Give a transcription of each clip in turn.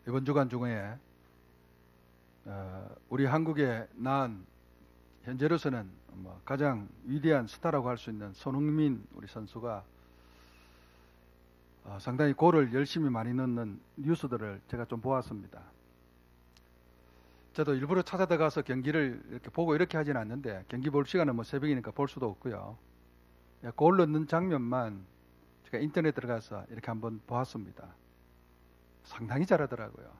이번 주간 중에 우리 한국에 낳은 현재로서는 가장 위대한 스타라고 할 수 있는 손흥민 우리 선수가 상당히 골을 열심히 많이 넣는 뉴스들을 제가 좀 보았습니다. 저도 일부러 찾아 들어가서 경기를 이렇게 보고 이렇게 하진 않는데, 경기 볼 시간은 새벽이니까 볼 수도 없고요. 골 넣는 장면만 제가 인터넷 들어가서 이렇게 한번 보았습니다. 상당히 잘하더라고요.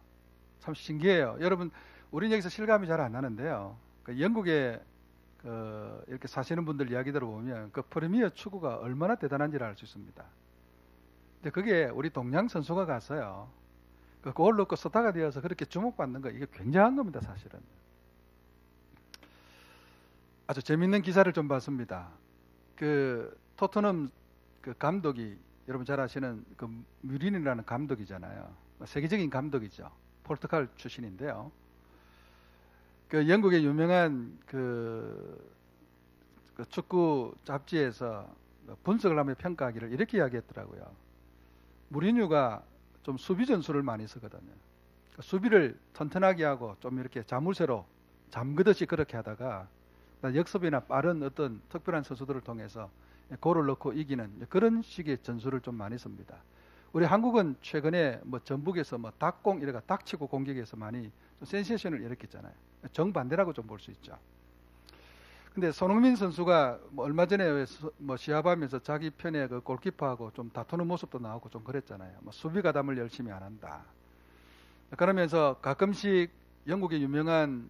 참 신기해요. 여러분, 우리는 여기서 실감이 잘 안 나는데요. 영국에 이렇게 사시는 분들 이야기 들어보면 그 프리미어 축구가 얼마나 대단한지를 알 수 있습니다. 근데 그게 우리 동양 선수가 가서요, 그 골 넣고 스타가 되어서 그렇게 주목받는 거, 이게 굉장한 겁니다, 사실은. 아주 재밌는 기사를 좀 봤습니다. 그 토트넘 그 감독이 여러분 잘 아시는 그 뮤린이라는 감독이잖아요. 세계적인 감독이죠. 포르투갈 출신인데요. 그 영국의 유명한 그 축구 잡지에서 분석을 하며 평가하기를 이렇게 이야기했더라고요. 무리뉴가 좀 수비 전술을 많이 쓰거든요. 수비를 튼튼하게 하고 좀 이렇게 자물쇠로 잠그듯이 그렇게 하다가 역습이나 빠른 어떤 특별한 선수들을 통해서 골을 넣고 이기는 그런 식의 전술을 좀 많이 씁니다. 우리 한국은 최근에 전북에서 닭공 이래가 닥치고 공격해서 많이 좀 센세이션을 일으켰잖아요. 정반대라고 좀 볼 수 있죠. 근데 손흥민 선수가 얼마 전에 시합하면서 자기 편의 그 골키퍼하고 좀 다투는 모습도 나오고 좀 그랬잖아요. 수비 가담을 열심히 안 한다. 그러면서 가끔씩 영국의 유명한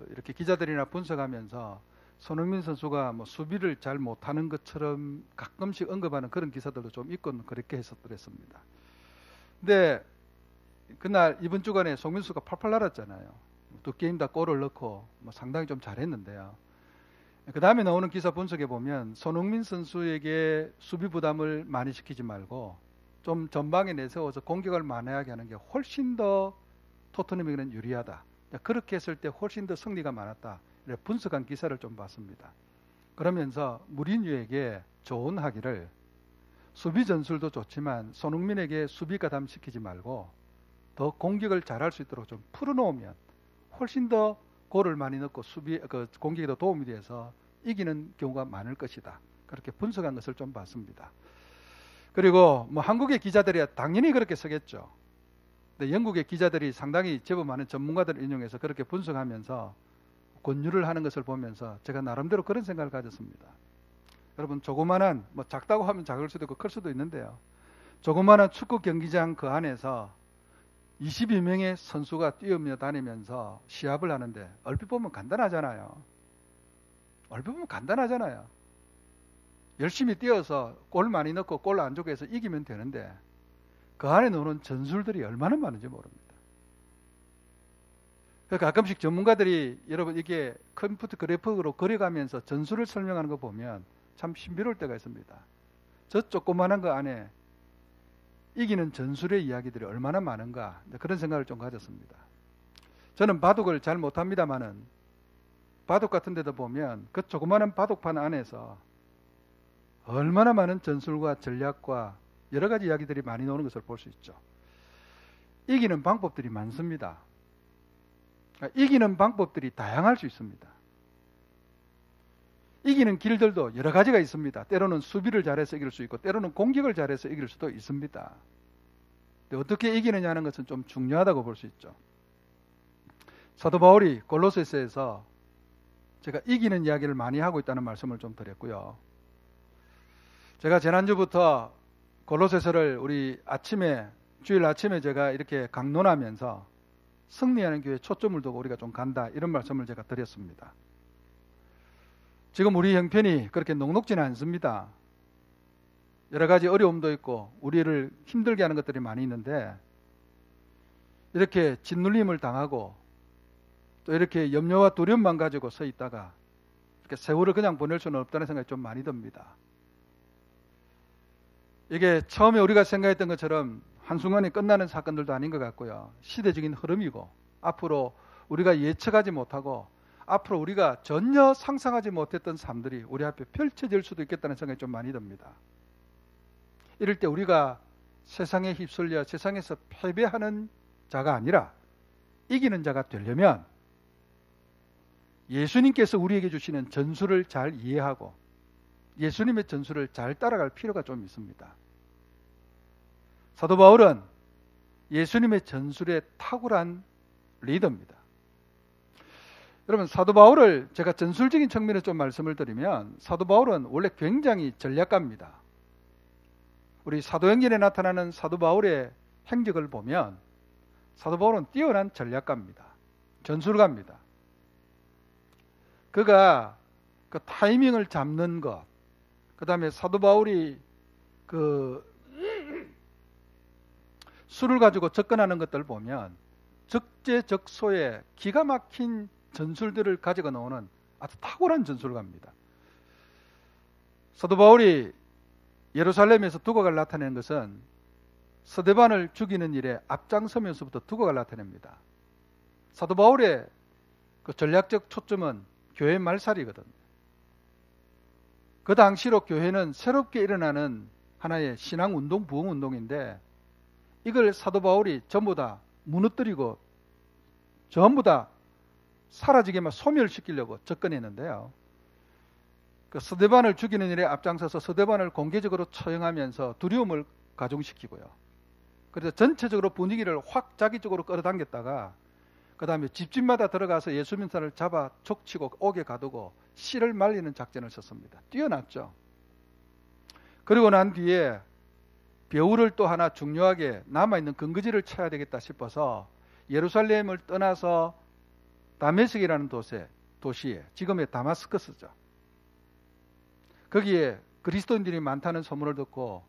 이렇게 기자들이나 분석하면서 손흥민 선수가 수비를 잘 못하는 것처럼 가끔씩 언급하는 그런 기사들도 좀 있고 그렇게 했었더랬습니다. 근데 그날 이번 주간에 손흥민 선수가 팔팔 날았잖아요. 두 게임 다 골을 넣고 상당히 좀 잘했는데요. 그 다음에 나오는 기사 분석해 보면 손흥민 선수에게 수비 부담을 많이 시키지 말고 좀 전방에 내세워서 공격을 만회하게 하는 게 훨씬 더 토트넘에게는 유리하다. 그렇게 했을 때 훨씬 더 승리가 많았다. 분석한 기사를 좀 봤습니다. 그러면서 무리뉴에게 조언하기를 수비 전술도 좋지만 손흥민에게 수비 가담시키지 말고 더 공격을 잘할 수 있도록 좀 풀어놓으면 훨씬 더 골을 많이 넣고 공격에 더 도움이 돼서 이기는 경우가 많을 것이다. 그렇게 분석한 것을 좀 봤습니다. 그리고 한국의 기자들이 당연히 그렇게 쓰겠죠. 근데 영국의 기자들이 상당히 제법 많은 전문가들을 인용해서 그렇게 분석하면서 권유를 하는 것을 보면서 제가 나름대로 그런 생각을 가졌습니다. 여러분, 조그만한 작다고 하면 작을 수도 있고 클 수도 있는데요. 조그만한 축구 경기장 그 안에서 22명의 선수가 뛰어며 다니면서 시합을 하는데 얼핏 보면 간단하잖아요. 열심히 뛰어서 골 많이 넣고 골 안 주고 해서 이기면 되는데 그 안에 노는 전술들이 얼마나 많은지 모릅니다. 가끔씩 전문가들이 여러분 이게 컴퓨터 그래픽으로 그려가면서 전술을 설명하는 거 보면 참 신비로울 때가 있습니다. 저 조그만한 거 안에 이기는 전술의 이야기들이 얼마나 많은가, 그런 생각을 좀 가졌습니다. 저는 바둑을 잘 못합니다만은 바둑 같은 데도 보면 그 조그마한 바둑판 안에서 얼마나 많은 전술과 전략과 여러 가지 이야기들이 많이 나오는 것을 볼 수 있죠. 이기는 방법들이 많습니다. 이기는 방법들이 다양할 수 있습니다. 이기는 길들도 여러 가지가 있습니다. 때로는 수비를 잘해서 이길 수 있고 때로는 공격을 잘해서 이길 수도 있습니다. 근데 어떻게 이기느냐는 것은 좀 중요하다고 볼 수 있죠. 사도 바울이 골로새서에서 제가 이기는 이야기를 많이 하고 있다는 말씀을 좀 드렸고요. 제가 지난주부터 골로새서를 우리 주일 아침에 제가 이렇게 강론하면서 승리하는 교회에 초점을 두고 우리가 좀 간다, 이런 말씀을 제가 드렸습니다. 지금 우리 형편이 그렇게 녹록지는 않습니다. 여러 가지 어려움도 있고 우리를 힘들게 하는 것들이 많이 있는데 이렇게 짓눌림을 당하고 또 이렇게 염려와 두려움만 가지고 서 있다가 이렇게 세월을 그냥 보낼 수는 없다는 생각이 좀 많이 듭니다. 이게 처음에 우리가 생각했던 것처럼 한순간에 끝나는 사건들도 아닌 것 같고요. 시대적인 흐름이고 앞으로 우리가 예측하지 못하고 앞으로 우리가 전혀 상상하지 못했던 삶들이 우리 앞에 펼쳐질 수도 있겠다는 생각이 좀 많이 듭니다. 이럴 때 우리가 세상에 휩쓸려 세상에서 패배하는 자가 아니라 이기는 자가 되려면 예수님께서 우리에게 주시는 전술을 잘 이해하고 예수님의 전술을 잘 따라갈 필요가 좀 있습니다. 사도 바울은 예수님의 전술에 탁월한 리더입니다. 여러분, 사도 바울을 제가 전술적인 측면에서 좀 말씀을 드리면 사도 바울은 원래 굉장히 전략가입니다. 우리 사도행전에 나타나는 사도 바울의 행적을 보면 사도 바울은 뛰어난 전략가입니다. 전술가입니다. 그가 그 타이밍을 잡는 것, 그 다음에 사도 바울이 그 수를 가지고 접근하는 것들 보면 적재적소에 기가 막힌 전술들을 가지고 나오는 아주 탁월한 전술가입니다. 사도 바울이 예루살렘에서 두각을 나타내는 것은 스데반을 죽이는 일에 앞장서면서부터 두각을 나타냅니다. 사도 바울의 그 전략적 초점은 교회 말살이거든요. 그 당시로 교회는 새롭게 일어나는 하나의 신앙운동, 부흥운동인데 이걸 사도 바울이 전부 다 무너뜨리고 전부 다 사라지게만 소멸시키려고 접근했는데요. 그 스데반을 죽이는 일에 앞장서서 스데반을 공개적으로 처형하면서 두려움을 가중시키고요. 그래서 전체적으로 분위기를 확 자기 쪽으로 끌어당겼다가 그 다음에 집집마다 들어가서 예수 믿는 사람을 잡아 족치고 옥에 가두고 씨를 말리는 작전을 썼습니다. 뛰어났죠. 그리고 난 뒤에 벼울을 또 하나 중요하게 남아있는 근거지를 쳐야 되겠다 싶어서 예루살렘을 떠나서 다메섹이라는 도시에 지금의 다마스커스죠. 거기에 그리스도인들이 많다는 소문을 듣고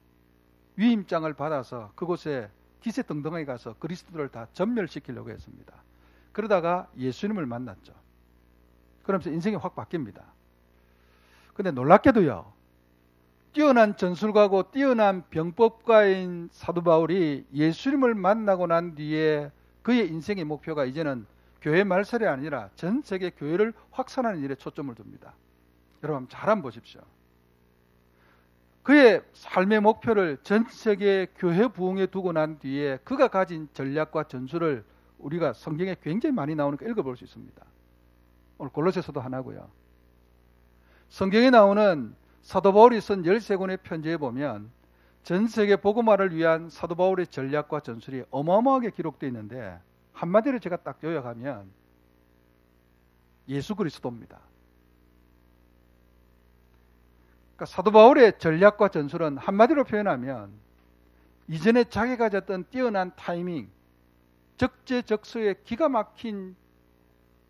위임장을 받아서 그곳에 기세등등하게 가서 그리스도들을 다 전멸시키려고 했습니다. 그러다가 예수님을 만났죠. 그러면서 인생이 확 바뀝니다. 근데 놀랍게도요, 뛰어난 전술가고 뛰어난 병법가인 사도 바울이 예수님을 만나고 난 뒤에 그의 인생의 목표가 이제는 교회 말살이 아니라 전 세계 교회를 확산하는 일에 초점을 둡니다. 여러분 잘 한번 보십시오. 그의 삶의 목표를 전 세계 교회 부흥에 두고 난 뒤에 그가 가진 전략과 전술을 우리가 성경에 굉장히 많이 나오니까 읽어볼 수 있습니다. 오늘 골로새서도 하나고요. 성경에 나오는 사도 바울이 쓴 13권의 편지에 보면 전 세계 복음화를 위한 사도 바울의 전략과 전술이 어마어마하게 기록되어 있는데 한마디로 제가 딱 요약하면 예수 그리스도입니다. 그러니까 사도 바울의 전략과 전술은 한마디로 표현하면 이전에 자기가 가졌던 뛰어난 타이밍, 적재적소에 기가 막힌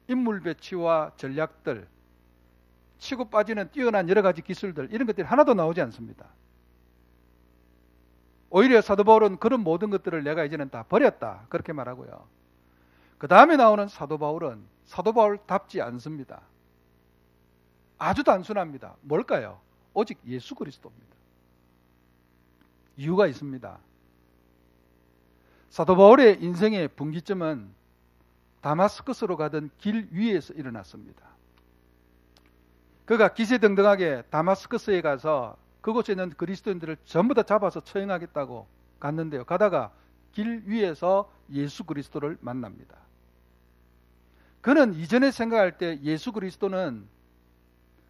인물 배치와 전략들, 치고 빠지는 뛰어난 여러 가지 기술들, 이런 것들이 하나도 나오지 않습니다. 오히려 사도 바울은 그런 모든 것들을 내가 이제는 다 버렸다, 그렇게 말하고요. 그 다음에 나오는 사도 바울은 사도 바울답지 않습니다. 아주 단순합니다. 뭘까요? 오직 예수 그리스도입니다. 이유가 있습니다. 사도 바울의 인생의 분기점은 다마스커스로 가던 길 위에서 일어났습니다. 그가 기세등등하게 다마스커스에 가서 그곳에 있는 그리스도인들을 전부 다 잡아서 처형하겠다고 갔는데요. 가다가 길 위에서 예수 그리스도를 만납니다. 그는 이전에 생각할 때 예수 그리스도는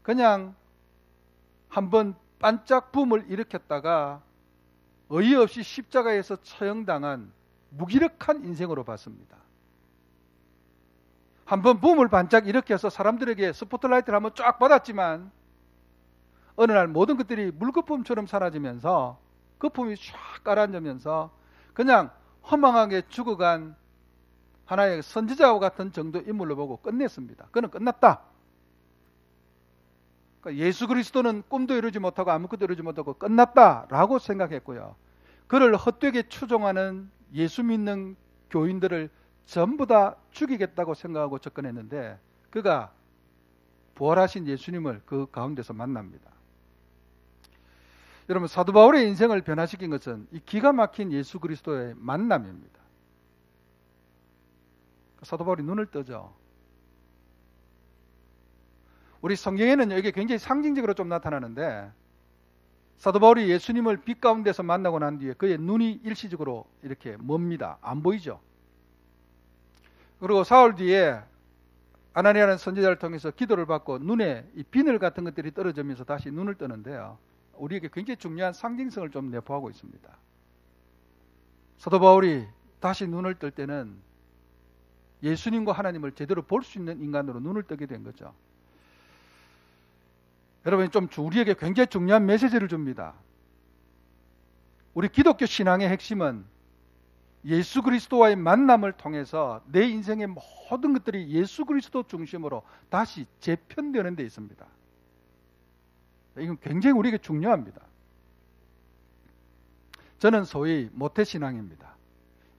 그냥 한번 반짝 붐을 일으켰다가 어이없이 십자가에서 처형당한 무기력한 인생으로 봤습니다. 한번 붐을 반짝 일으켜서 사람들에게 스포트라이트를 한번 쫙 받았지만 어느 날 모든 것들이 물거품처럼 사라지면서 거품이 쫙 가라앉으면서 그냥 허망하게 죽어간 하나의 선지자와 같은 정도 인물로 보고 끝냈습니다. 그는 끝났다. 그러니까 예수 그리스도는 꿈도 이루지 못하고 아무것도 이루지 못하고 끝났다라고 생각했고요. 그를 헛되게 추종하는 예수 믿는 교인들을 전부 다 죽이겠다고 생각하고 접근했는데 그가 부활하신 예수님을 그 가운데서 만납니다. 여러분, 사도 바울의 인생을 변화시킨 것은 이 기가 막힌 예수 그리스도의 만남입니다. 사도 바울이 눈을 뜨죠. 우리 성경에는 이게 굉장히 상징적으로 좀 나타나는데 사도 바울이 예수님을 빛 가운데서 만나고 난 뒤에 그의 눈이 일시적으로 이렇게 멉니다. 안 보이죠. 그리고 사흘 뒤에 아나니아라는 선지자를 통해서 기도를 받고 눈에 이 비늘 같은 것들이 떨어지면서 다시 눈을 뜨는데요. 우리에게 굉장히 중요한 상징성을 좀 내포하고 있습니다. 사도 바울이 다시 눈을 뜰 때는 예수님과 하나님을 제대로 볼 수 있는 인간으로 눈을 뜨게 된 거죠. 여러분, 좀 우리에게 굉장히 중요한 메시지를 줍니다. 우리 기독교 신앙의 핵심은 예수 그리스도와의 만남을 통해서 내 인생의 모든 것들이 예수 그리스도 중심으로 다시 재편되는 데 있습니다. 이건 굉장히 우리에게 중요합니다. 저는 소위 모태신앙입니다.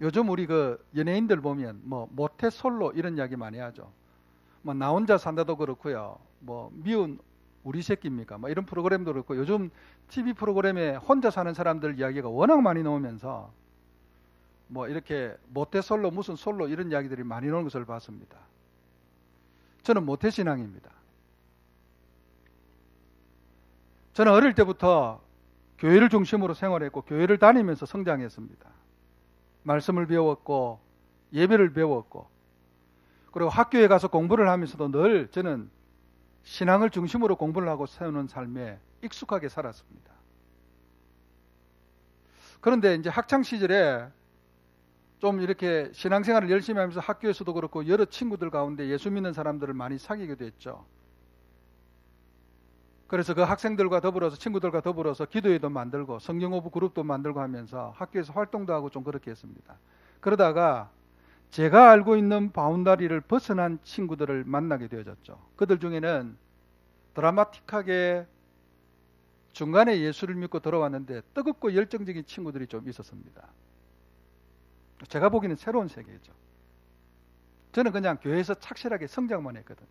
요즘 우리 그 연예인들 보면 뭐 모태솔로 이런 이야기 많이 하죠. 뭐 나 혼자 산다도 그렇고요. 뭐 미운 우리 새끼입니까? 뭐 이런 프로그램도 그렇고 요즘 TV 프로그램에 혼자 사는 사람들 이야기가 워낙 많이 나오면서 뭐 이렇게 모태솔로 무슨 솔로 이런 이야기들이 많이 나오는 것을 봤습니다. 저는 모태신앙입니다. 저는 어릴 때부터 교회를 중심으로 생활했고 교회를 다니면서 성장했습니다. 말씀을 배웠고 예배를 배웠고 그리고 학교에 가서 공부를 하면서도 늘 저는 신앙을 중심으로 공부를 하고 세우는 삶에 익숙하게 살았습니다. 그런데 이제 학창 시절에 좀 이렇게 신앙생활을 열심히 하면서 학교에서도 그렇고 여러 친구들 가운데 예수 믿는 사람들을 많이 사귀게 됐죠. 그래서 그 학생들과 더불어서 친구들과 더불어서 기도회도 만들고 성경오부 그룹도 만들고 하면서 학교에서 활동도 하고 좀 그렇게 했습니다. 그러다가 제가 알고 있는 바운다리를 벗어난 친구들을 만나게 되어졌죠. 그들 중에는 드라마틱하게 중간에 예수를 믿고 들어왔는데 뜨겁고 열정적인 친구들이 좀 있었습니다. 제가 보기에는 새로운 세계죠. 저는 그냥 교회에서 착실하게 성장만 했거든요.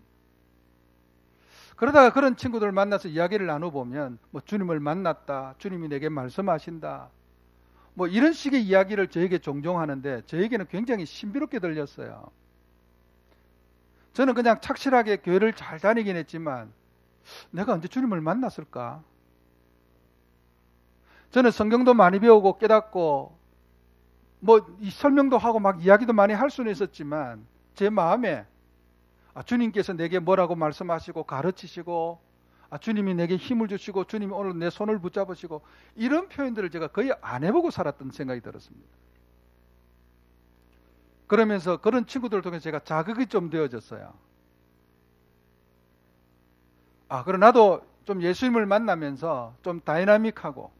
그러다가 그런 친구들을 만나서 이야기를 나눠보면 뭐 주님을 만났다, 주님이 내게 말씀하신다, 뭐 이런 식의 이야기를 저에게 종종 하는데 저에게는 굉장히 신비롭게 들렸어요. 저는 그냥 착실하게 교회를 잘 다니긴 했지만 내가 언제 주님을 만났을까? 저는 성경도 많이 배우고 깨닫고 뭐 이 설명도 하고 막 이야기도 많이 할 수는 있었지만 제 마음에 주님께서 내게 뭐라고 말씀하시고 가르치시고 주님이 내게 힘을 주시고 주님이 오늘 내 손을 붙잡으시고 이런 표현들을 제가 거의 안 해보고 살았던 생각이 들었습니다. 그러면서 그런 친구들을 통해서 제가 자극이 좀 되어졌어요. 그럼 나도 좀 예수님을 만나면서 좀 다이나믹하고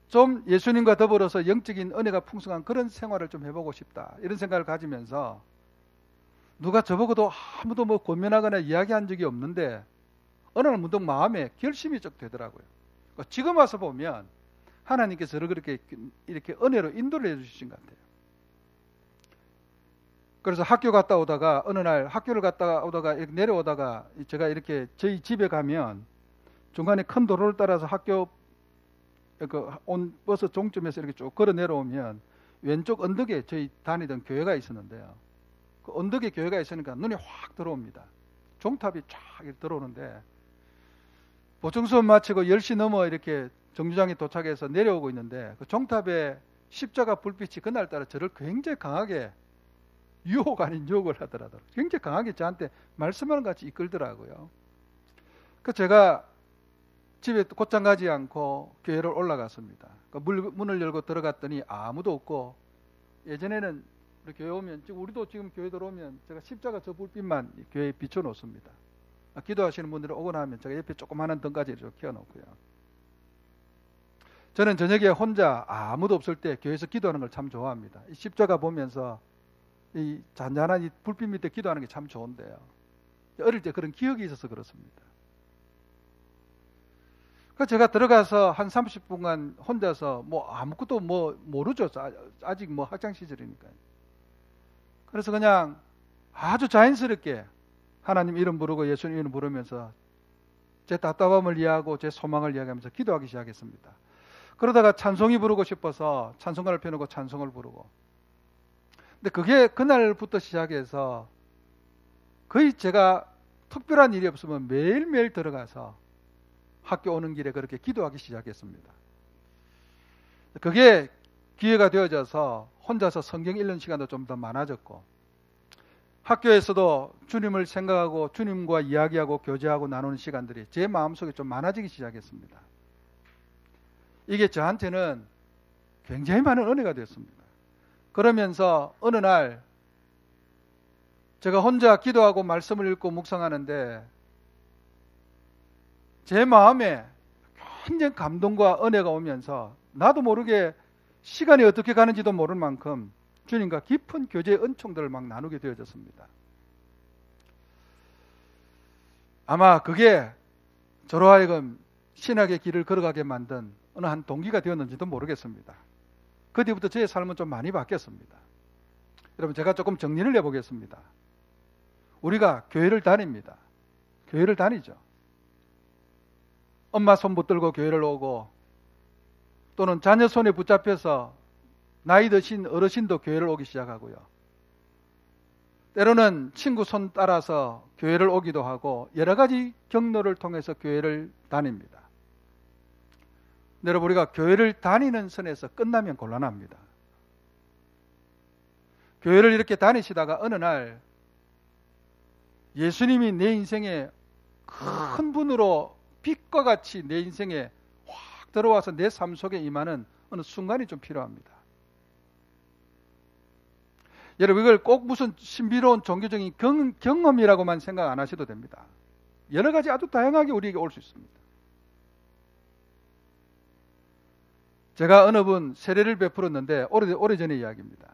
좀 예수님과 더불어서 영적인 은혜가 풍성한 그런 생활을 좀 해보고 싶다. 이런 생각을 가지면서 누가 저보고도 아무도 뭐 권면하거나 이야기한 적이 없는데 어느 날 문득 마음에 결심이 쭉 되더라고요. 지금 와서 보면 하나님께서 저를 그렇게 이렇게 은혜로 인도를 해주신 것 같아요. 그래서 학교 갔다 오다가 어느 날 학교를 갔다 오다가 이렇게 내려오다가 제가 이렇게 저희 집에 가면 중간에 큰 도로를 따라서 학교 온 버스 종점에서 이렇게 쭉 걸어 내려오면 왼쪽 언덕에 저희 다니던 교회가 있었는데요. 그 언덕에 교회가 있으니까 눈에 확 들어옵니다. 종탑이 쫙 이렇게 들어오는데 보충 수업 마치고 10시 넘어 이렇게 정류장에 도착해서 내려오고 있는데 그 종탑에 십자가 불빛이 그날따라 저를 굉장히 강하게 유혹 아닌 유혹을 하더라고요. 굉장히 강하게 저한테 말씀하는 것 같이 이끌더라고요. 그 제가 집에 곧장 가지 않고 교회를 올라갔습니다. 문을 열고 들어갔더니 아무도 없고 예전에는 우리 교회 오면 우리도 지금 교회 들어오면 제가 십자가 저 불빛만 교회에 비춰놓습니다. 기도하시는 분들이 오거나 하면 제가 옆에 조그마한 등까지 이렇게 켜놓고요. 저는 저녁에 혼자 아무도 없을 때 교회에서 기도하는 걸 참 좋아합니다. 이 십자가 보면서 이 잔잔한 이 불빛 밑에 기도하는 게 참 좋은데요. 어릴 때 그런 기억이 있어서 그렇습니다. 제가 들어가서 한 30분간 혼자서 뭐 아무것도 뭐 모르죠. 아직 뭐 학창 시절이니까요. 그래서 그냥 아주 자연스럽게 하나님 이름 부르고 예수님 이름 부르면서 제 답답함을 이해하고 제 소망을 이야기하면서 기도하기 시작했습니다. 그러다가 찬송이 부르고 싶어서 찬송가를 펴놓고 찬송을 부르고. 근데 그게 그날부터 시작해서 거의 제가 특별한 일이 없으면 매일매일 들어가서 학교 오는 길에 그렇게 기도하기 시작했습니다. 그게 기회가 되어져서 혼자서 성경 읽는 시간도 좀 더 많아졌고 학교에서도 주님을 생각하고 주님과 이야기하고 교제하고 나누는 시간들이 제 마음속에 좀 많아지기 시작했습니다. 이게 저한테는 굉장히 많은 은혜가 됐습니다. 그러면서 어느 날 제가 혼자 기도하고 말씀을 읽고 묵상하는데 제 마음에 굉장히 감동과 은혜가 오면서 나도 모르게 시간이 어떻게 가는지도 모를 만큼 주님과 깊은 교제의 은총들을 막 나누게 되어졌습니다. 아마 그게 저로 하여금 신학의 길을 걸어가게 만든 어느 한 동기가 되었는지도 모르겠습니다. 그 뒤부터 제 삶은 좀 많이 바뀌었습니다. 여러분, 제가 조금 정리를 해보겠습니다. 우리가 교회를 다닙니다. 교회를 다니죠. 엄마 손 붙들고 교회를 오고, 또는 자녀 손에 붙잡혀서 나이 드신 어르신도 교회를 오기 시작하고요. 때로는 친구 손 따라서 교회를 오기도 하고 여러 가지 경로를 통해서 교회를 다닙니다. 여러분, 우리가 교회를 다니는 선에서 끝나면 곤란합니다. 교회를 이렇게 다니시다가 어느 날 예수님이 내 인생에 큰 분으로 빛과 같이 내 인생에 확 들어와서 내 삶 속에 임하는 어느 순간이 좀 필요합니다. 여러분, 이걸 꼭 무슨 신비로운 종교적인 경험이라고만 생각 안 하셔도 됩니다. 여러 가지 아주 다양하게 우리에게 올 수 있습니다. 제가 어느 분 세례를 베풀었는데, 오래전의 이야기입니다.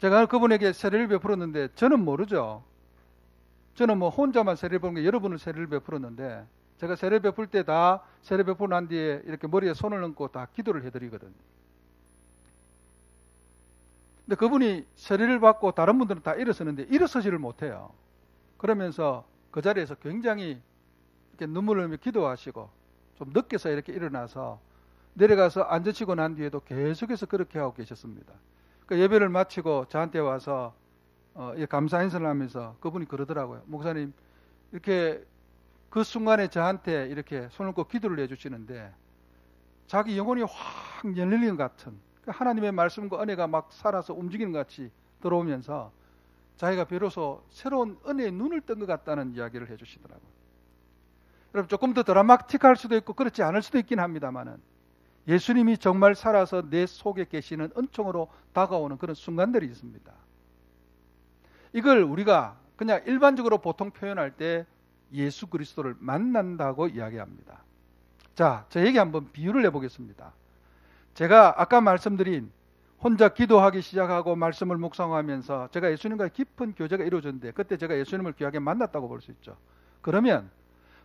제가 그분에게 세례를 베풀었는데 저는 모르죠. 저는 뭐 혼자만 세례를 베푸는 게 여러분을 세례를 베풀었는데, 제가 세례 베풀 때 다 세례 베풀고 난 뒤에 이렇게 머리에 손을 얹고 다 기도를 해드리거든요. 근데 그분이 세례를 받고 다른 분들은 다 일어서는데 일어서지를 못해요. 그러면서 그 자리에서 굉장히 이렇게 눈물을 흘리며 기도하시고 좀 늦게서 이렇게 일어나서 내려가서 앉으시고 난 뒤에도 계속해서 그렇게 하고 계셨습니다. 그 예배를 마치고 저한테 와서 감사 인사를 하면서 그분이 그러더라고요. 목사님, 이렇게 그 순간에 저한테 이렇게 손을 꽂고 기도를 해주시는데 자기 영혼이 확 열리는 것 같은, 하나님의 말씀과 은혜가 막 살아서 움직이는 것 같이 들어오면서 자기가 비로소 새로운 은혜의 눈을 뜬 것 같다는 이야기를 해주시더라고요. 여러분, 조금 더 드라마틱할 수도 있고 그렇지 않을 수도 있긴 합니다만은 예수님이 정말 살아서 내 속에 계시는 은총으로 다가오는 그런 순간들이 있습니다. 이걸 우리가 그냥 일반적으로 보통 표현할 때 예수 그리스도를 만난다고 이야기합니다. 자, 저 얘기 한번 비유를 해보겠습니다. 제가 아까 말씀드린 혼자 기도하기 시작하고 말씀을 묵상하면서 제가 예수님과 깊은 교제가 이루어졌는데 그때 제가 예수님을 귀하게 만났다고 볼 수 있죠. 그러면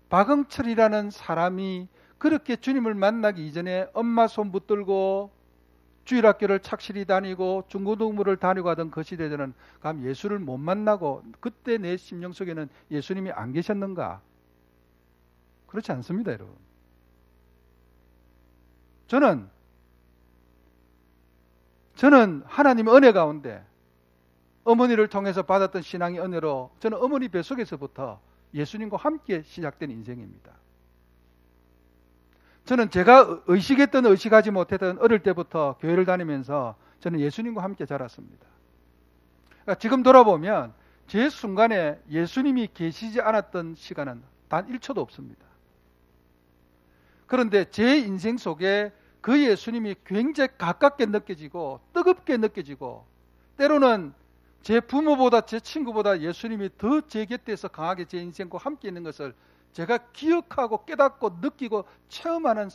박응철이라는 사람이 그렇게 주님을 만나기 이전에 엄마 손 붙들고 주일학교를 착실히 다니고 중고등부를 다니고 하던 그 시대에는 감 예수를 못 만나고 그때 내 심령 속에는 예수님이 안 계셨는가? 그렇지 않습니다, 여러분. 저는 하나님의 은혜 가운데 어머니를 통해서 받았던 신앙의 은혜로 저는 어머니 뱃속에서부터 예수님과 함께 시작된 인생입니다. 저는 제가 의식했던 의식하지 못했던 어릴 때부터 교회를 다니면서 저는 예수님과 함께 자랐습니다. 그러니까 지금 돌아보면 제 순간에 예수님이 계시지 않았던 시간은 단 1초도 없습니다. 그런데 제 인생 속에 그 예수님이 굉장히 가깝게 느껴지고 뜨겁게 느껴지고 때로는 제 부모보다 제 친구보다 예수님이 더 제 곁에서 강하게 제 인생과 함께 있는 것을 제가 기억하고 깨닫고 느끼고 체험하는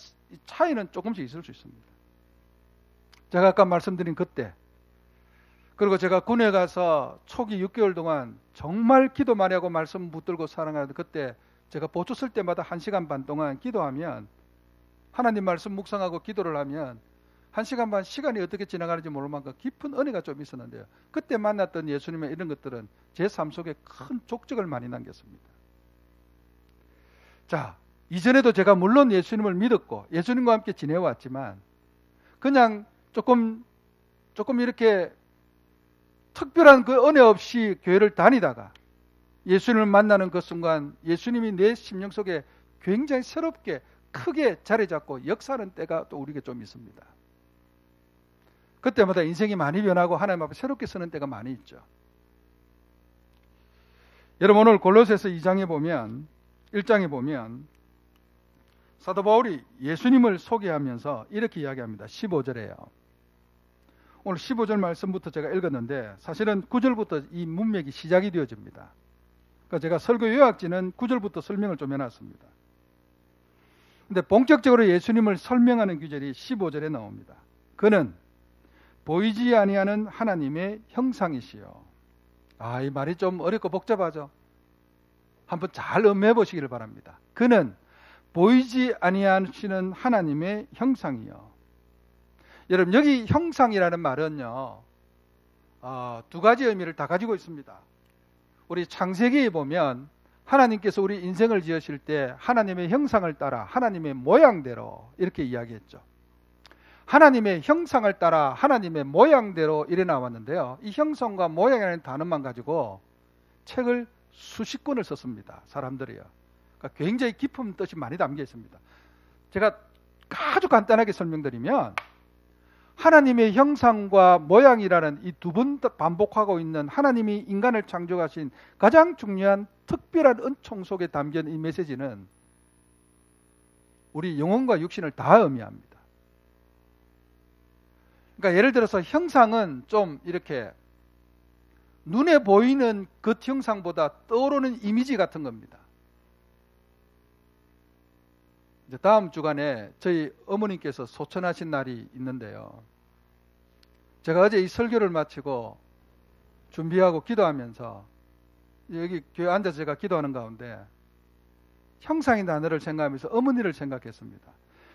차이는 조금씩 있을 수 있습니다. 제가 아까 말씀드린 그때, 그리고 제가 군에 가서 초기 6개월 동안 정말 기도 많이 하고 말씀 붙들고 살아가는데 그때 제가 보초 쓸 때마다 1시간 반 동안 기도하면 하나님 말씀 묵상하고 기도를 하면 1시간 반 시간이 어떻게 지나가는지 모를 만큼 깊은 은혜가 좀 있었는데요. 그때 만났던 예수님의 이런 것들은 제 삶 속에 큰 족적을 많이 남겼습니다. 자, 이전에도 제가 물론 예수님을 믿었고 예수님과 함께 지내왔지만 그냥 조금 이렇게 특별한 그 은혜 없이 교회를 다니다가 예수님을 만나는 그 순간 예수님이 내 심령 속에 굉장히 새롭게 크게 자리 잡고 역사하는 때가 또 우리에게 좀 있습니다. 그때마다 인생이 많이 변하고 하나님 앞에 새롭게 서는 때가 많이 있죠. 여러분 오늘 골로새서 2장에 보면 1장에 보면 사도 바울이 예수님을 소개하면서 이렇게 이야기합니다. 15절에요. 오늘 15절 말씀부터 제가 읽었는데 사실은 9절부터 이 문맥이 시작이 되어집니다. 그러니까 제가 설교 요약지는 9절부터 설명을 좀 해놨습니다. 근데 본격적으로 예수님을 설명하는 구절이 15절에 나옵니다. 그는 보이지 아니하는 하나님의 형상이시요. 이 말이 좀 어렵고 복잡하죠. 한번 잘 음해 보시기를 바랍니다. 그는 보이지 아니하시는 하나님의 형상이요. 여러분 여기 형상이라는 말은요, 두 가지 의미를 다 가지고 있습니다. 우리 창세기에 보면 하나님께서 우리 인생을 지으실 때 하나님의 형상을 따라 하나님의 모양대로 이렇게 이야기했죠. 하나님의 형상을 따라 하나님의 모양대로 이래 나왔는데요. 이 형상과 모양이라는 단어만 가지고 책을 수십 권을 썼습니다. 사람들이요. 그러니까 굉장히 깊은 뜻이 많이 담겨 있습니다. 제가 아주 간단하게 설명드리면 하나님의 형상과 모양이라는 이 두 번 반복하고 있는 하나님이 인간을 창조하신 가장 중요한 특별한 은총 속에 담긴 이 메시지는 우리 영혼과 육신을 다 의미합니다. 그러니까 예를 들어서 형상은 좀 이렇게 눈에 보이는 겉 형상보다 떠오르는 이미지 같은 겁니다. 이제 다음 주간에 저희 어머님께서 소천하신 날이 있는데요. 제가 어제 이 설교를 마치고 준비하고 기도하면서 여기 교회 앉아서 제가 기도하는 가운데 형상인 단어를 생각하면서 어머니를 생각했습니다.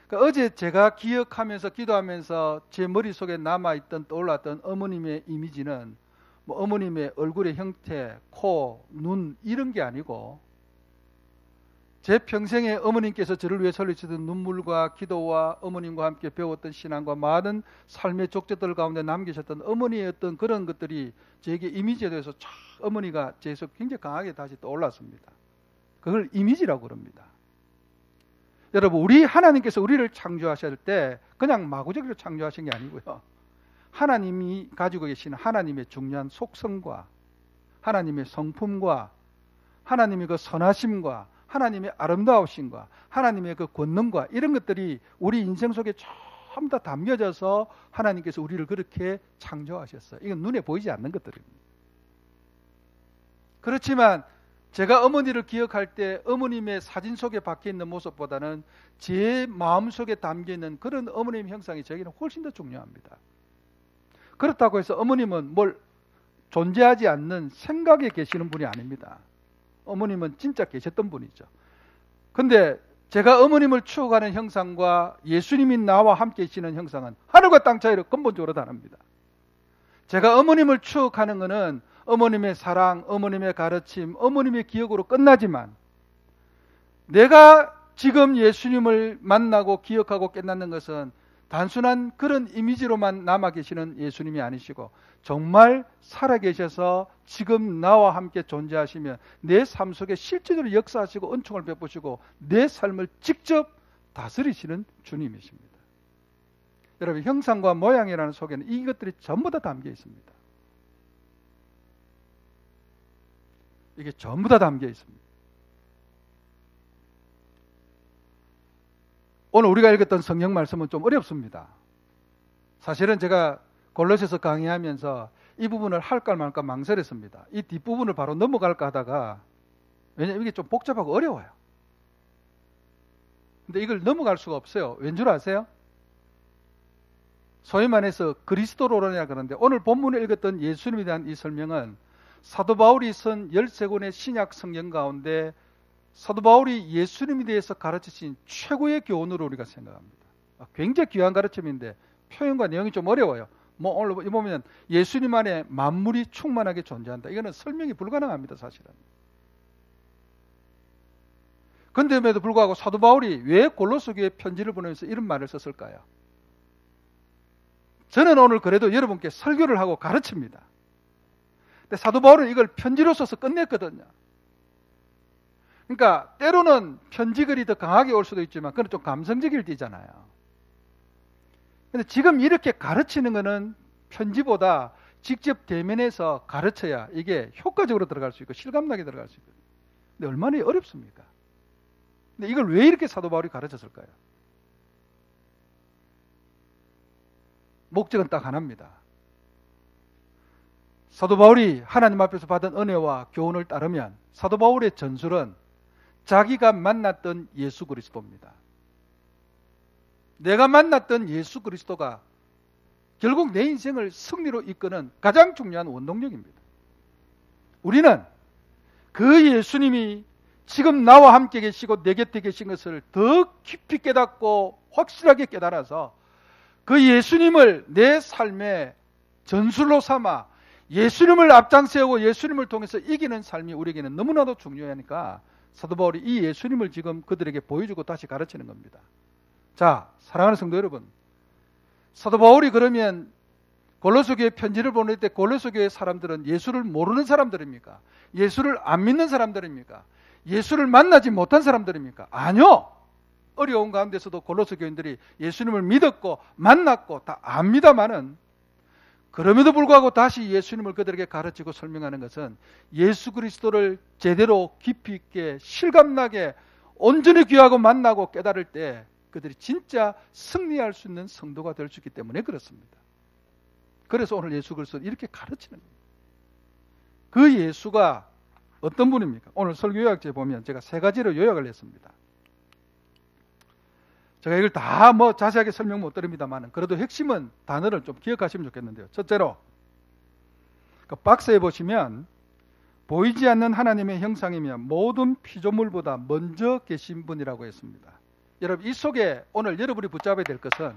그러니까 어제 제가 기억하면서 기도하면서 제 머릿속에 남아있던 떠올랐던 어머님의 이미지는 뭐 어머님의 얼굴의 형태, 코, 눈 이런 게 아니고 제 평생에 어머님께서 저를 위해 흘리시던 눈물과 기도와 어머님과 함께 배웠던 신앙과 많은 삶의 족제들 가운데 남기셨던 어머니의 어떤 그런 것들이 저에게 이미지에 대해서 어머니가 제에서 굉장히 강하게 다시 떠올랐습니다. 그걸 이미지라고 그럽니다. 여러분 우리 하나님께서 우리를 창조하실 때 그냥 마구잡이로 창조하신 게 아니고요. 하나님이 가지고 계신 하나님의 중요한 속성과 하나님의 성품과 하나님의 그 선하심과 하나님의 아름다우심과 하나님의 그 권능과 이런 것들이 우리 인생 속에 전부 다 담겨져서 하나님께서 우리를 그렇게 창조하셨어요. 이건 눈에 보이지 않는 것들입니다. 그렇지만 제가 어머니를 기억할 때 어머님의 사진 속에 박혀있는 모습보다는 제 마음속에 담겨있는 그런 어머님 형상이 저에게는 훨씬 더 중요합니다. 그렇다고 해서 어머님은 뭘 존재하지 않는 생각에 계시는 분이 아닙니다. 어머님은 진짜 계셨던 분이죠. 근데 제가 어머님을 추억하는 형상과 예수님이 나와 함께 계시는 형상은 하늘과 땅 차이로 근본적으로 다릅니다. 제가 어머님을 추억하는 것은 어머님의 사랑, 어머님의 가르침, 어머님의 기억으로 끝나지만 내가 지금 예수님을 만나고 기억하고 깨닫는 것은 단순한 그런 이미지로만 남아 계시는 예수님이 아니시고 정말 살아계셔서 지금 나와 함께 존재하시며 내 삶 속에 실제로 역사하시고 은총을 베푸시고 내 삶을 직접 다스리시는 주님이십니다. 여러분 형상과 모양이라는 속에는 이것들이 전부 다 담겨 있습니다. 이게 전부 다 담겨 있습니다. 오늘 우리가 읽었던 성경 말씀은 좀 어렵습니다. 사실은 제가 골로새서 강의하면서 이 부분을 할까 말까 망설였습니다. 이 뒷부분을 바로 넘어갈까 하다가 왜냐하면 이게 좀 복잡하고 어려워요. 근데 이걸 넘어갈 수가 없어요. 왠 줄 아세요? 소위 말해서 그리스도론이라 그러는데 오늘 본문에 읽었던 예수님에 대한 이 설명은 사도 바울이 쓴 13권의 신약 성경 가운데 사도 바울이 예수님에 대해서 가르치신 최고의 교훈으로 우리가 생각합니다. 굉장히 귀한 가르침인데 표현과 내용이 좀 어려워요. 뭐 오늘 보면 예수님 안에 만물이 충만하게 존재한다. 이거는 설명이 불가능합니다, 사실은. 그런데에도 불구하고 사도 바울이 왜 골로새 교회에 편지를 보내면서 이런 말을 썼을까요? 저는 오늘 그래도 여러분께 설교를 하고 가르칩니다. 근데 사도 바울은 이걸 편지로 써서 끝냈거든요. 그러니까 때로는 편지글이 더 강하게 올 수도 있지만 그건 좀 감성적일 때잖아요. 근데 지금 이렇게 가르치는 것은 편지보다 직접 대면해서 가르쳐야 이게 효과적으로 들어갈 수 있고 실감나게 들어갈 수 있거든요. 근데 얼마나 어렵습니까? 근데 이걸 왜 이렇게 사도 바울이 가르쳤을까요? 목적은 딱 하나입니다. 사도 바울이 하나님 앞에서 받은 은혜와 교훈을 따르면 사도 바울의 전술은 자기가 만났던 예수 그리스도입니다. 내가 만났던 예수 그리스도가 결국 내 인생을 승리로 이끄는 가장 중요한 원동력입니다. 우리는 그 예수님이 지금 나와 함께 계시고 내 곁에 계신 것을 더 깊이 깨닫고 확실하게 깨달아서 그 예수님을 내 삶의 전술로 삼아 예수님을 앞장세우고 예수님을 통해서 이기는 삶이 우리에게는 너무나도 중요하니까 사도 바울이 이 예수님을 지금 그들에게 보여주고 다시 가르치는 겁니다. 자, 사랑하는 성도 여러분, 사도 바울이 그러면 골로새 교회 편지를 보낼 때 골로새 교회 사람들은 예수를 모르는 사람들입니까? 예수를 안 믿는 사람들입니까? 예수를 만나지 못한 사람들입니까? 아니요. 어려운 가운데서도 골로새 교인들이 예수님을 믿었고 만났고 다 압니다마는 그럼에도 불구하고 다시 예수님을 그들에게 가르치고 설명하는 것은 예수 그리스도를 제대로 깊이 있게 실감나게 온전히 귀하고 만나고 깨달을 때 그들이 진짜 승리할 수 있는 성도가 될 수 있기 때문에 그렇습니다. 그래서 오늘 예수 그리스도를 이렇게 가르치는 겁니다. 그 예수가 어떤 분입니까? 오늘 설교 요약지에 보면 제가 3가지로 요약을 했습니다. 제가 이걸 다 자세하게 설명 못 드립니다만 그래도 핵심은 단어를 좀 기억하시면 좋겠는데요. 첫째로 그 박스에 보시면 보이지 않는 하나님의 형상이며 모든 피조물보다 먼저 계신 분이라고 했습니다. 여러분 이 속에 오늘 여러분이 붙잡아야 될 것은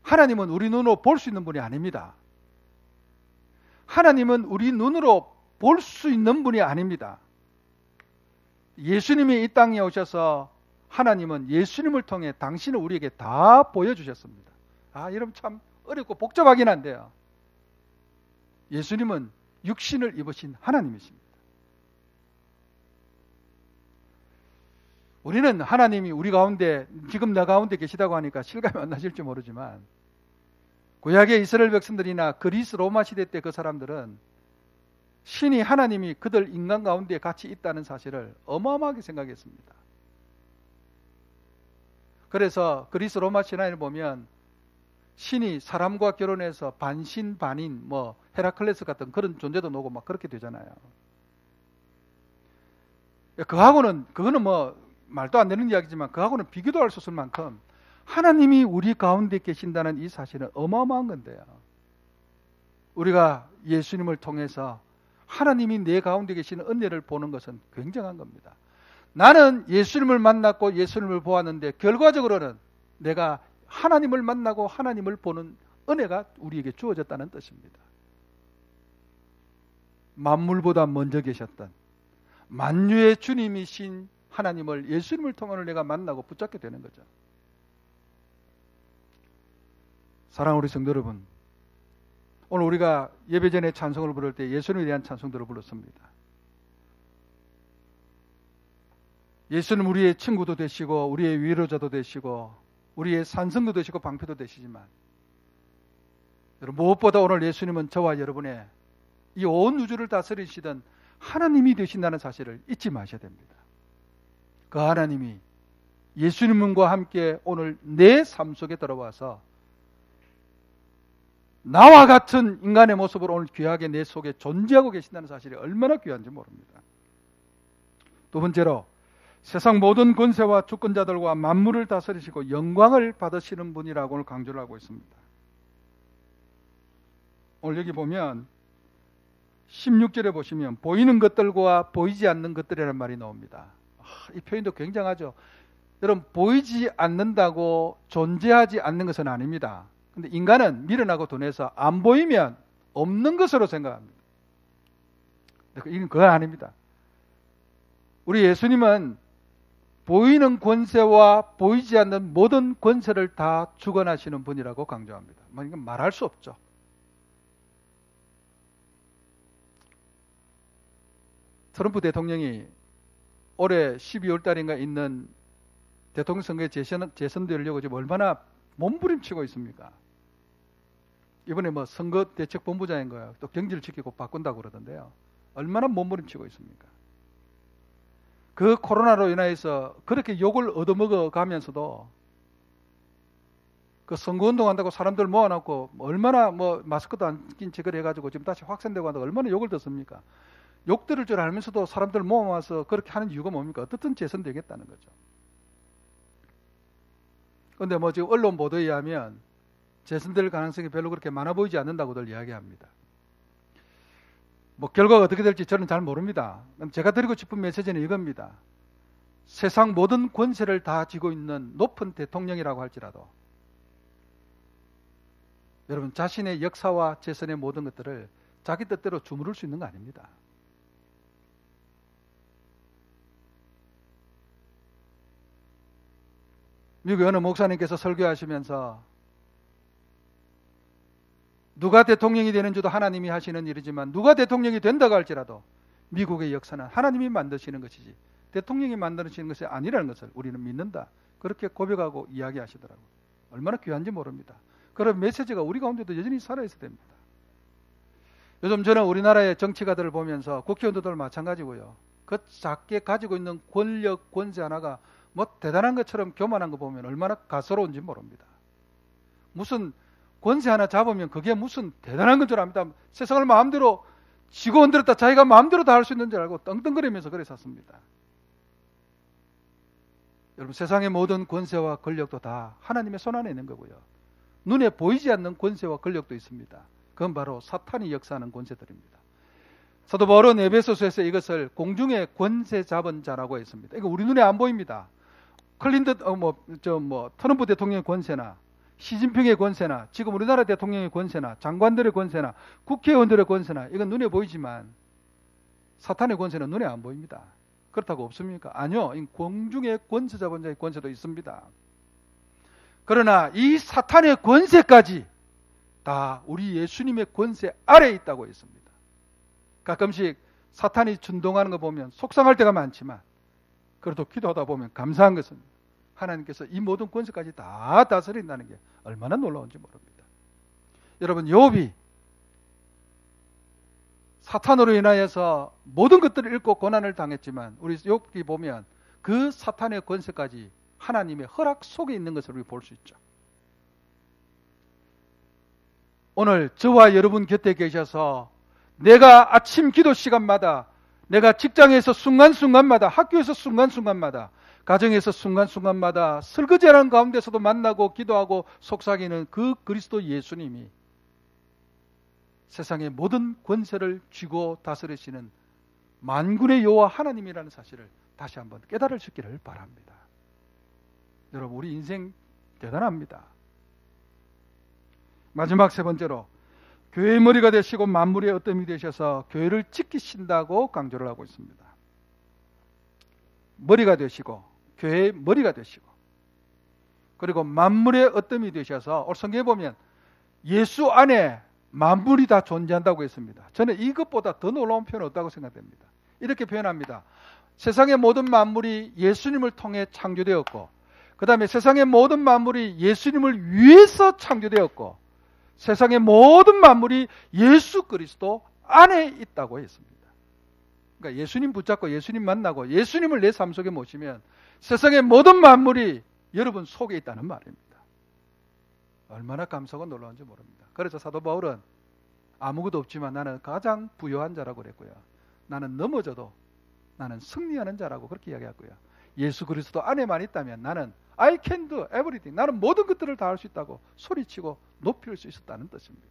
하나님은 우리 눈으로 볼 수 있는 분이 아닙니다. 하나님은 우리 눈으로 볼 수 있는 분이 아닙니다. 예수님이 이 땅에 오셔서 하나님은 예수님을 통해 당신을 우리에게 다 보여주셨습니다. 여러분 참 어렵고 복잡하긴 한데요. 예수님은 육신을 입으신 하나님이십니다. 우리는 하나님이 우리 가운데 지금 나 가운데 계시다고 하니까 실감이 안 나실지 모르지만 구약의 이스라엘 백성들이나 그리스 로마 시대 때 그 사람들은 신이 하나님이 그들 인간 가운데 같이 있다는 사실을 어마어마하게 생각했습니다. 그래서 그리스 로마 신화를 보면 신이 사람과 결혼해서 반신 반인 헤라클레스 같은 그런 존재도 나오고 막 그렇게 되잖아요. 그거는 말도 안 되는 이야기지만 그하고는 비교도 할 수 없을 만큼 하나님이 우리 가운데 계신다는 이 사실은 어마어마한 건데요. 우리가 예수님을 통해서 하나님이 내 가운데 계시는 은혜를 보는 것은 굉장한 겁니다. 나는 예수님을 만났고 예수님을 보았는데 결과적으로는 내가 하나님을 만나고 하나님을 보는 은혜가 우리에게 주어졌다는 뜻입니다. 만물보다 먼저 계셨던 만유의 주님이신 하나님을 예수님을 통해 내가 만나고 붙잡게 되는 거죠. 사랑하는 우리 성도 여러분, 오늘 우리가 예배 전에 찬송을 부를 때 예수님에 대한 찬송들을 불렀습니다. 예수는 우리의 친구도 되시고 우리의 위로자도 되시고 우리의 산성도 되시고 방패도 되시지만 여러분 무엇보다 오늘 예수님은 저와 여러분의 이 온 우주를 다스리시던 하나님이 되신다는 사실을 잊지 마셔야 됩니다. 그 하나님이 예수님과 함께 오늘 내 삶 속에 들어와서 나와 같은 인간의 모습으로 오늘 귀하게 내 속에 존재하고 계신다는 사실이 얼마나 귀한지 모릅니다. 두 번째로 세상 모든 권세와 주권자들과 만물을 다스리시고 영광을 받으시는 분이라고 오늘 강조를 하고 있습니다. 오늘 여기 보면 16절에 보시면 보이는 것들과 보이지 않는 것들이라는 말이 나옵니다. 이 표현도 굉장하죠. 여러분 보이지 않는다고 존재하지 않는 것은 아닙니다. 근데 인간은 미련하고 둔해서 안 보이면 없는 것으로 생각합니다. 이건 그건 아닙니다. 우리 예수님은 보이는 권세와 보이지 않는 모든 권세를 다 주관하시는 분이라고 강조합니다. 이건 말할 수 없죠. 트럼프 대통령이 올해 12월 달인가 있는 대통령 선거에 재선되려고 지금 얼마나 몸부림치고 있습니까? 이번에 뭐 선거대책본부장인 거예요. 또 경지를 지키고 바꾼다고 그러던데요. 얼마나 몸부림치고 있습니까? 그 코로나로 인해서 그렇게 욕을 얻어먹어 가면서도 그 선거운동 한다고 사람들 모아놓고 얼마나 뭐 마스크도 안 낀 채걸 해가지고 지금 다시 확산되고 한다고 얼마나 욕을 듣습니까? 욕 들을 줄 알면서도 사람들 모아와서 그렇게 하는 이유가 뭡니까? 어떻든 재선되겠다는 거죠. 그런데 뭐 지금 언론 보도에 의하면 재선될 가능성이 별로 그렇게 많아 보이지 않는다고들 이야기합니다. 뭐 결과가 어떻게 될지 저는 잘 모릅니다. 제가 드리고 싶은 메시지는 이겁니다. 세상 모든 권세를 다 쥐고 있는 높은 대통령이라고 할지라도 여러분 자신의 역사와 재선의 모든 것들을 자기 뜻대로 주무를 수 있는 거 아닙니다. 미국의 어느 목사님께서 설교하시면서 누가 대통령이 되는 줄도 하나님이 하시는 일이지만 누가 대통령이 된다고 할지라도 미국의 역사는 하나님이 만드시는 것이지 대통령이 만드시는 것이 아니라는 것을 우리는 믿는다. 그렇게 고백하고 이야기하시더라고요. 얼마나 귀한지 모릅니다. 그런 메시지가 우리 가운데도 여전히 살아있어야 됩니다. 요즘 저는 우리나라의 정치가들을 보면서 국회의원들도 마찬가지고요. 그 작게 가지고 있는 권력, 권세 하나가 뭐 대단한 것처럼 교만한 거 보면 얼마나 가소로운지 모릅니다. 무슨 권세 하나 잡으면 그게 무슨 대단한 건 줄 압니다. 세상을 마음대로 쥐고 흔들었다 자기가 마음대로 다 할 수 있는 줄 알고 떵떵거리면서 그래 샀습니다. 여러분 세상의 모든 권세와 권력도 다 하나님의 손 안에 있는 거고요. 눈에 보이지 않는 권세와 권력도 있습니다. 그건 바로 사탄이 역사하는 권세들입니다. 사도 바울은 에베소서에서 이것을 공중의 권세 잡은 자라고 했습니다. 이거 우리 눈에 안 보입니다. 트럼프 대통령의 권세나 시진핑의 권세나 지금 우리나라 대통령의 권세나 장관들의 권세나 국회의원들의 권세나 이건 눈에 보이지만 사탄의 권세는 눈에 안 보입니다. 그렇다고 없습니까? 아니요. 공중의 권세 잡은 자의 권세도 있습니다. 그러나 이 사탄의 권세까지 다 우리 예수님의 권세 아래에 있다고 했습니다. 가끔씩 사탄이 준동하는 거 보면 속상할 때가 많지만 그래도 기도하다 보면 감사한 것은 하나님께서 이 모든 권세까지 다 다스린다는 게 얼마나 놀라운지 모릅니다. 여러분 욥이 사탄으로 인하여서 모든 것들을 잃고 고난을 당했지만 우리 욥기 보면 그 사탄의 권세까지 하나님의 허락 속에 있는 것을 우리 볼 수 있죠. 오늘 저와 여러분 곁에 계셔서 내가 아침 기도 시간마다 내가 직장에서 순간순간마다 학교에서 순간순간마다 가정에서 순간순간마다 설거지하는 가운데서도 만나고 기도하고 속삭이는 그 그리스도 예수님이 세상의 모든 권세를 쥐고 다스리시는 만군의 여호와 하나님이라는 사실을 다시 한번 깨달을 수 있기를 바랍니다. 여러분 우리 인생 대단합니다. 마지막 세 번째로 교회의 머리가 되시고 만물의 어뜸이 되셔서 교회를 지키신다고 강조를 하고 있습니다. 머리가 되시고 교회의 머리가 되시고 그리고 만물의 어뜸이 되셔서 오늘 성경에 보면 예수 안에 만물이 다 존재한다고 했습니다. 저는 이것보다 더 놀라운 표현은 없다고 생각됩니다. 이렇게 표현합니다. 세상의 모든 만물이 예수님을 통해 창조되었고 그 다음에 세상의 모든 만물이 예수님을 위해서 창조되었고 세상의 모든 만물이 예수 그리스도 안에 있다고 했습니다. 그러니까 예수님 붙잡고 예수님 만나고 예수님을 내 삶 속에 모시면 세상의 모든 만물이 여러분 속에 있다는 말입니다. 얼마나 감사하고 놀라운지 모릅니다. 그래서 사도 바울은 아무것도 없지만 나는 가장 부유한 자라고 그랬고요. 나는 넘어져도 나는 승리하는 자라고 그렇게 이야기했고요. 예수 그리스도 안에만 있다면 나는 I can do everything. 나는 모든 것들을 다 할 수 있다고 소리치고 높일 수 있었다는 뜻입니다.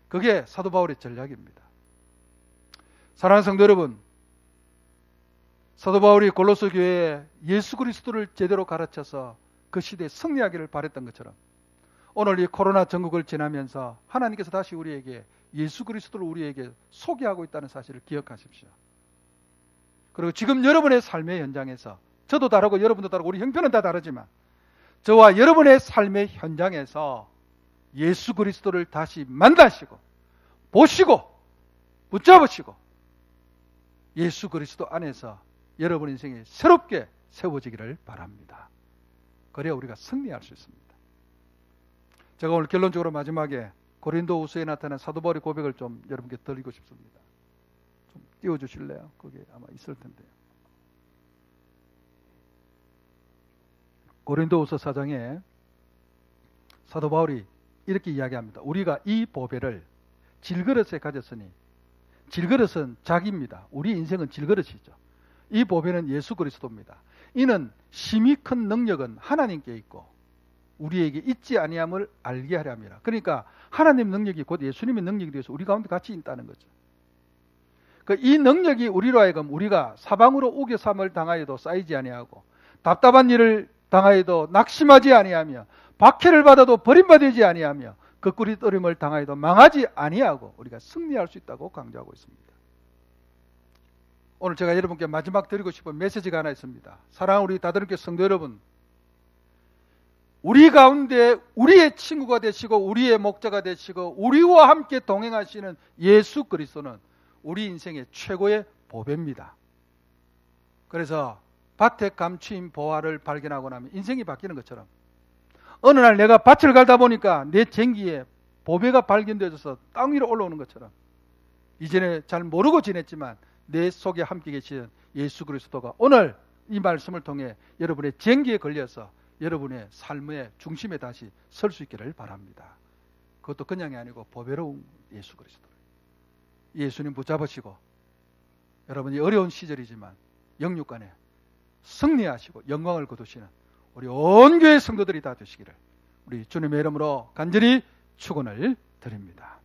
그게 사도 바울의 전략입니다. 사랑하는 성도 여러분, 사도 바울이 골로새 교회에 예수 그리스도를 제대로 가르쳐서 그 시대에 승리하기를 바랬던 것처럼 오늘 이 코로나 전국을 지나면서 하나님께서 다시 우리에게 예수 그리스도를 우리에게 소개하고 있다는 사실을 기억하십시오. 그리고 지금 여러분의 삶의 현장에서 저도 다르고 여러분도 다르고 우리 형편은 다 다르지만 저와 여러분의 삶의 현장에서 예수 그리스도를 다시 만나시고 보시고 붙잡으시고 예수 그리스도 안에서 여러분 인생이 새롭게 세워지기를 바랍니다. 그래야 우리가 승리할 수 있습니다. 제가 오늘 결론적으로 마지막에 고린도후서에 나타난 사도 바울의 고백을 좀 여러분께 드리고 싶습니다. 좀 띄워주실래요? 그게 아마 있을 텐데요. 고린도후서 4장에 사도 바울이 이렇게 이야기합니다. 우리가 이 보배를 질그릇에 가졌으니, 질그릇은 자기입니다. 우리 인생은 질그릇이죠. 이 보배는 예수 그리스도입니다. 이는 심히 큰 능력은 하나님께 있고 우리에게 있지 아니함을 알게 하려 함이라. 그러니까 하나님 능력이 곧 예수님의 능력이 되어서 우리 가운데 같이 있다는 거죠. 이 능력이 우리로 하여금 우리가 사방으로 우겨삼을 당하여도 쌓이지 아니하고 답답한 일을 당하여도 낙심하지 아니하며 박해를 받아도 버림받지 아니하며 거꾸리떠림을 당하여도 망하지 아니하고 우리가 승리할 수 있다고 강조하고 있습니다. 오늘 제가 여러분께 마지막 드리고 싶은 메시지가 하나 있습니다. 사랑하는 우리 다들님께 성도 여러분, 우리 가운데 우리의 친구가 되시고 우리의 목자가 되시고 우리와 함께 동행하시는 예수 그리스도는 우리 인생의 최고의 보배입니다. 그래서 밭에 감추인 보화를 발견하고 나면 인생이 바뀌는 것처럼 어느 날 내가 밭을 갈다 보니까 내 쟁기에 보배가 발견되어서 땅 위로 올라오는 것처럼 이전에 잘 모르고 지냈지만 내 속에 함께 계신 예수 그리스도가 오늘 이 말씀을 통해 여러분의 쟁기에 걸려서 여러분의 삶의 중심에 다시 설 수 있기를 바랍니다. 그것도 그냥이 아니고 보배로운 예수 그리스도. 예수님 붙잡으시고 여러분이 어려운 시절이지만 영육간에 승리하시고 영광을 거두시는 우리 온 교회 성도들이 다 되시기를 우리 주님의 이름으로 간절히 축원을 드립니다.